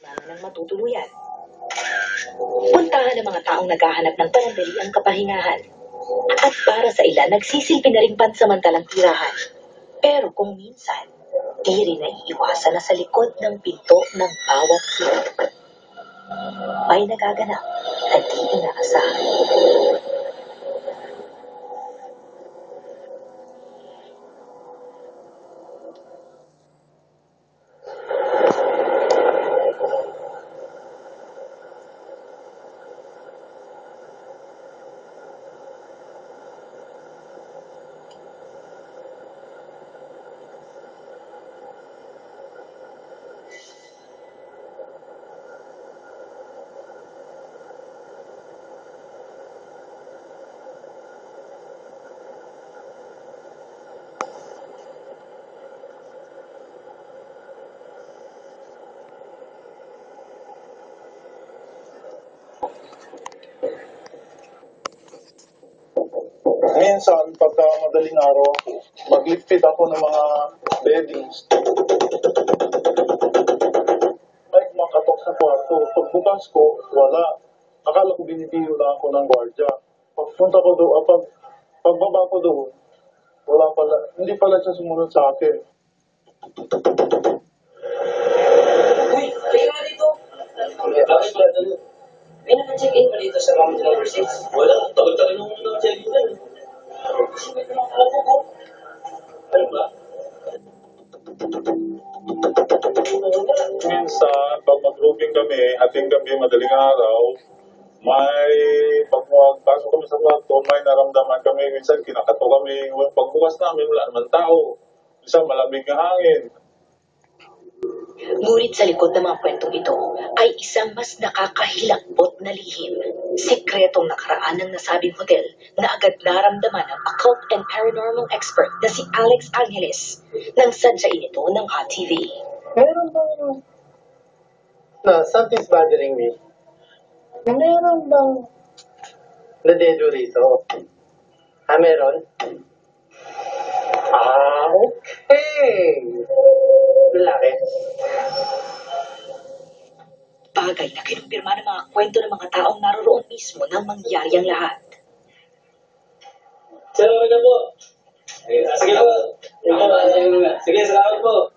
ng matutuluyan. Puntahan ng mga taong naghahanap ng panandaliang kapahingahan. At para sa ilan, nagsisilbi na ring pansamantalang tirahan. Pero kung minsan, di rin naiiwasan na sa likod ng pinto ng bawat silid may nagaganap na di inaasahan. Minsan, pagka madaling araw, maglipit ako ng mga beddings. May makatok sa kwarto. Pagbukas ko, wala. Akala ko binibiro lang ako ng gwardiya. Pagpunta ko doon, pagbaba ko doon, wala pala, hindi pala siya sumunod sa akin. Uy, kayo nga dito. Bakit ba ito? May naka-check-in pa dito sa room number 6? Wala, tagal-tagal nung naka-check-in na. Kasi may pinakalago ko. Ano ba? Minsan, pag mag-grouping kami, ating gabi, madaling araw, may pagpasok kami sa kwarto, may naramdaman kami, minsan kinakato kami, pagbukas namin, wala naman tao. Minsan malamig na hangin. Ngunit sa likod ng mga kwentong ito ay isang mas nakakahilakbot na lihim. Sikretong nakaraan ng nasabing hotel na agad naramdaman ng occult and paranormal expert na si Alex Angeles nang sadyain ito ng Hot TV. Meron bang... No, something's bothering me. Meron bang... nadedo rito? Meron? Okay. Lalaki. Bagay na kinumpirma ng mga kwento ng mga taong naroroon mismo nang mangyari ang lahat. Salamat ka po. Sige po. Sige, salamat po.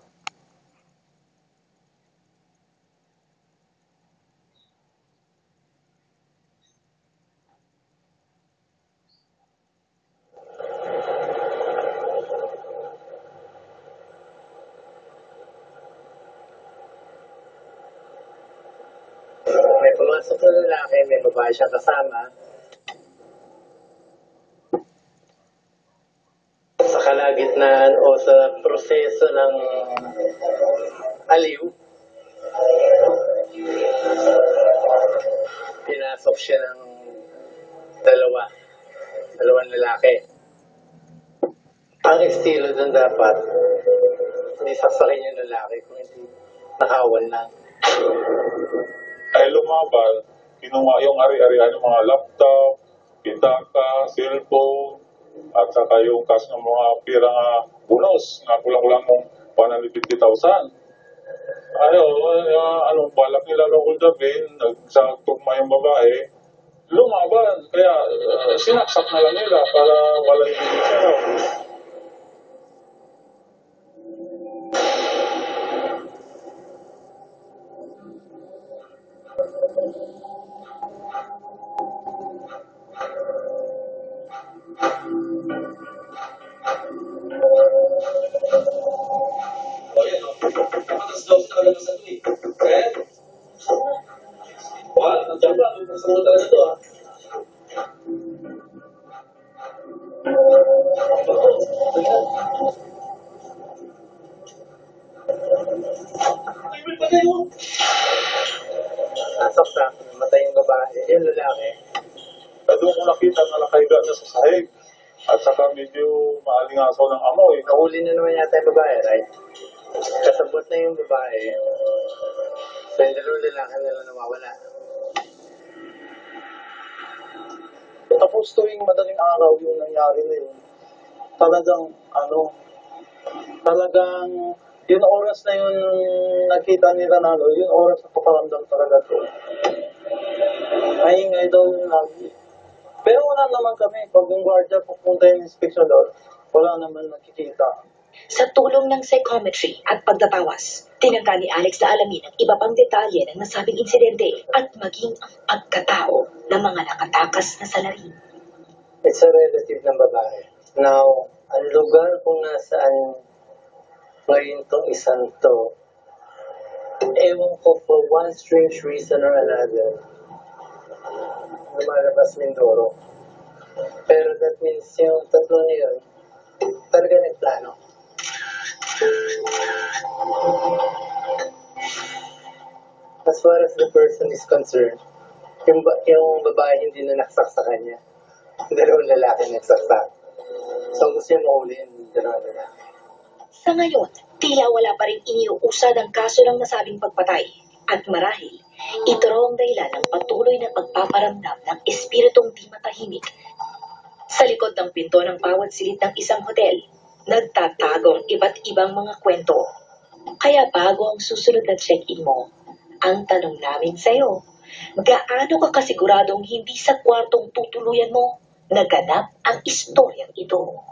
May pumasok na lalaki, may babae siya kasama. Sa kalagitnaan o sa proseso ng aliw, pinasok siya ng dalawang lalaki. Ang estilo dun dapat, hindi sasakin yung lalaki kung hindi nakawan lang. Ay lumaban, kinuha yung ari-arian ng mga laptop, pitaka, cellphone, at saka yung cash ng mga pira nga bonus, nga kulang-kulang mong 150,000. Anong balak nila nung uldabin, nagsagtugma yung babae, lumaban, kaya sinaksak na lang nila para walang siya. O yan, o. Patas daw sa talaga sa ito eh. Eh? Wala, nandiyan ba? Masama talaga ito ah. Ay, may patay mo. Pasok na, namatay yung babae, yung lalaki. Doon ko nakita na nakaiga na sa sahig. At saka medyo maalingasaw ng amoy. Nahuli na naman yata yung babae, right? Kasabot na yung babae. So yung dalawang lalaki na lang nawawala. Tapos tuwing madaling araw yung nangyari na yun, talagang Yung oras na yun nakita ni Ranalo, yung oras na paparamdam talaga to. Maingay daw yung lagi. Pero wala naman kami. Pag yung guardia pupunta yung inspection doon, wala naman nakikita. Sa tulong ng psychometry at pagtatawas, tinangka ni Alex na alamin ang iba pang detalye ng nasabing insidente at maging ang pagkatao ng mga nakatakas na salarin. It's a relative ng babae. Now, ang lugar kung nasaan ngayon tong isang to, ewan ko for one strange reason or another, lumalabas Mindoro. Pero that means yung tatlo na yun, talaga nagplano. As far as the person is concerned, yung babae hindi na naksak sa kanya. Dalawang lalaki nagsaksak. So gusto niya mahuli yung dalawang lalaki. Sa ngayon, tila wala pa rin iniuusad ang kaso ng nasabing pagpatay. At marahil, ito raw ang dahilan ng patuloy na pagpaparamdam ng espiritong di matahimik. Sa likod ng pinto ng bawat silid ng isang hotel, nagtatago ang iba't ibang mga kwento. Kaya bago ang susunod na check-in mo, ang tanong namin sa'yo, gaano ka kasiguradong hindi sa kwartong tutuluyan mo naganap ang istoryang ito?